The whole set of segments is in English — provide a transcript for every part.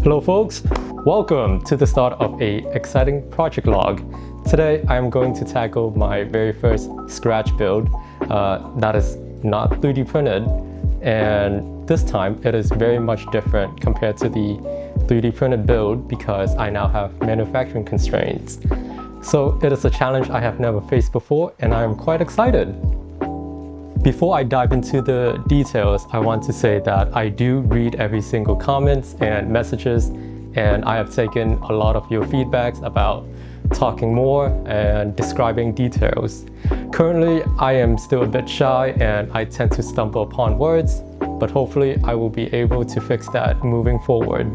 Hello folks, welcome to the start of an exciting project log. Today I'm going to tackle my very first scratch build that is not 3D printed, and this time it is very much different compared to the 3D printed build because I now have manufacturing constraints. So it is a challenge I have never faced before and I am quite excited. Before I dive into the details, I want to say that I do read every single comments and messages, and I have taken a lot of your feedbacks about talking more and describing details. Currently, I am still a bit shy and I tend to stumble upon words, but hopefully I will be able to fix that moving forward.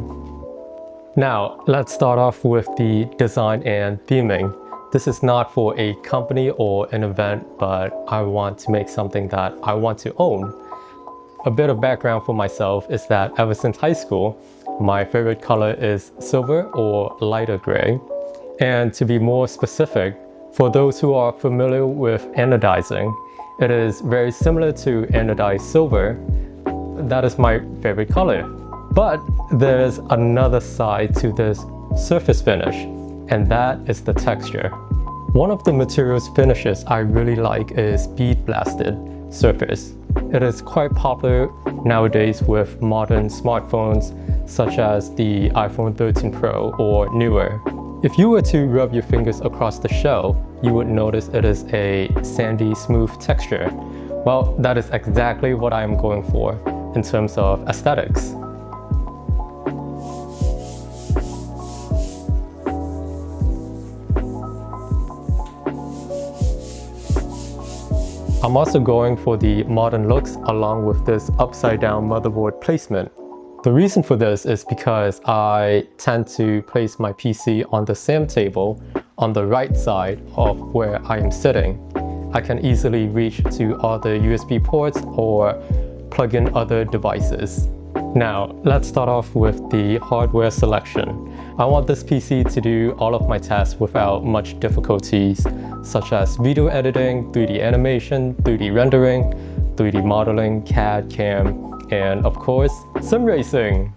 Now, let's start off with the design and theming. This is not for a company or an event, but I want to make something that I want to own. A bit of background for myself is that ever since high school, my favorite color is silver or lighter gray. And to be more specific, for those who are familiar with anodizing, it is very similar to anodized silver. That is my favorite color. But there's another side to this surface finish, and that is the texture. One of the materials finishes I really like is bead blasted surface. It is quite popular nowadays with modern smartphones such as the iPhone 13 Pro or newer. If you were to rub your fingers across the shell, you would notice it is a sandy, smooth texture. Well, that is exactly what I am going for in terms of aesthetics. I'm also going for the modern looks along with this upside down motherboard placement. The reason for this is because I tend to place my PC on the same table on the right side of where I am sitting. I can easily reach to other USB ports or plug in other devices. Now, let's start off with the hardware selection. I want this PC to do all of my tasks without much difficulties, such as video editing, 3D animation, 3D rendering, 3D modeling, CAD, CAM, and of course, sim racing.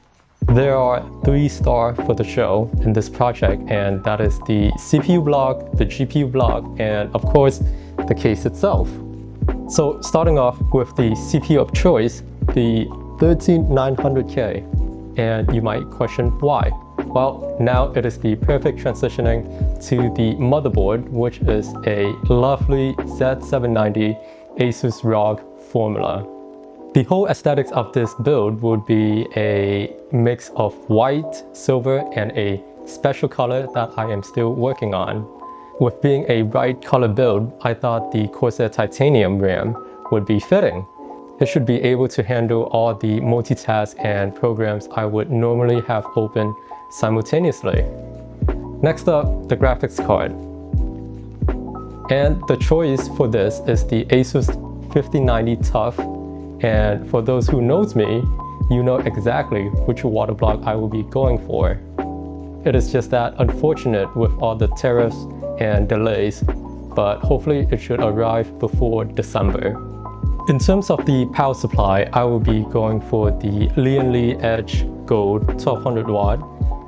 There are 3 stars for the show in this project, and that is the CPU block, the GPU block, and of course, the case itself. So starting off with the CPU of choice, the 13900K, and you might question why. Well, now it is the perfect transitioning to the motherboard, which is a lovely Z790 Asus ROG formula. The whole aesthetics of this build would be a mix of white, silver, and a special color that I am still working on. With being a bright color build, I thought the Corsair titanium RAM would be fitting. It should be able to handle all the multitask and programs I would normally have open simultaneously. Next up, the graphics card. And the choice for this is the Asus 5090 TUF. And for those who knows me, you know exactly which water block I will be going for. It is just that unfortunate with all the tariffs and delays, but hopefully it should arrive before December. In terms of the power supply, I will be going for the Lian Li EDGE Gold 1200 watt.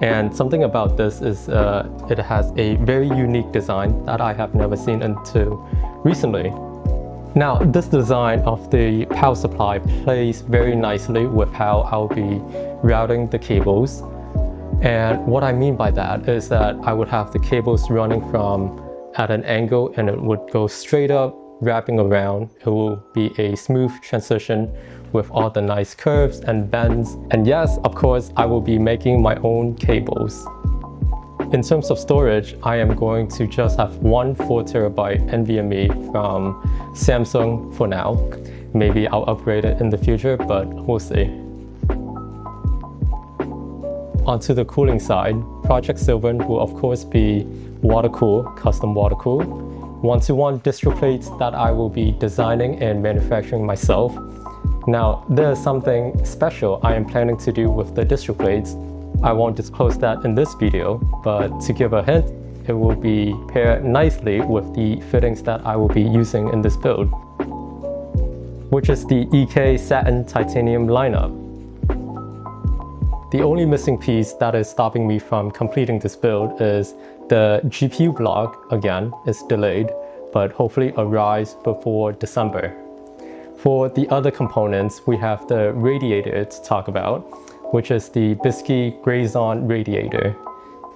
And something about this is it has a very unique design that I have never seen until recently. Now, this design of the power supply plays very nicely with how I'll be routing the cables. And what I mean by that is that I would have the cables running from at an angle and it would go straight up, wrapping around. It will be a smooth transition with all the nice curves and bends. And yes, of course, I will be making my own cables. In terms of storage, I am going to just have one 4TB NVMe from Samsung for now. Maybe I'll upgrade it in the future, but we'll see. Onto the cooling side, Project Silvern will of course be water-cooled, custom water-cooled. 1-to-1 distro plates that I will be designing and manufacturing myself. Now, there's something special I am planning to do with the distro plates. I won't disclose that in this video, but to give a hint, it will be paired nicely with the fittings that I will be using in this build, which is the EK Satin Titanium lineup. The only missing piece that is stopping me from completing this build is the GPU block. Again, is delayed, but hopefully arrives before December. For the other components, we have the radiator to talk about, which is the Bisky Grazon radiator.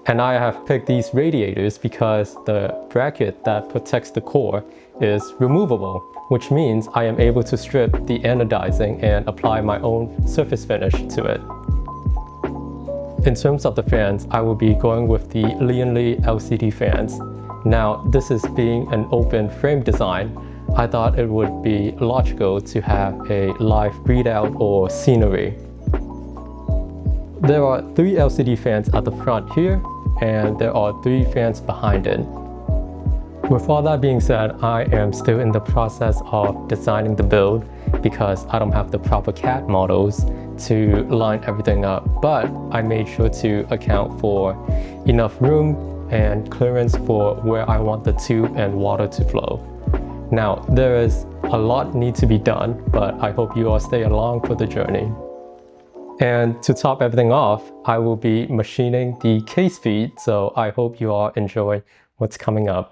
And I have picked these radiators because the bracket that protects the core is removable, which means I am able to strip the anodizing and apply my own surface finish to it. In terms of the fans, I will be going with the Lian Li LCD fans. Now, this is being an open frame design, I thought it would be logical to have a live readout or scenery. There are 3 LCD fans at the front here, and there are 3 fans behind it. With all that being said, I am still in the process of designing the build because I don't have the proper CAD models to line everything up, but I made sure to account for enough room and clearance for where I want the tube and water to flow. Now, there is a lot need to be done, but I hope you all stay along for the journey. And to top everything off, I will be machining the case feed, so I hope you all enjoy what's coming up.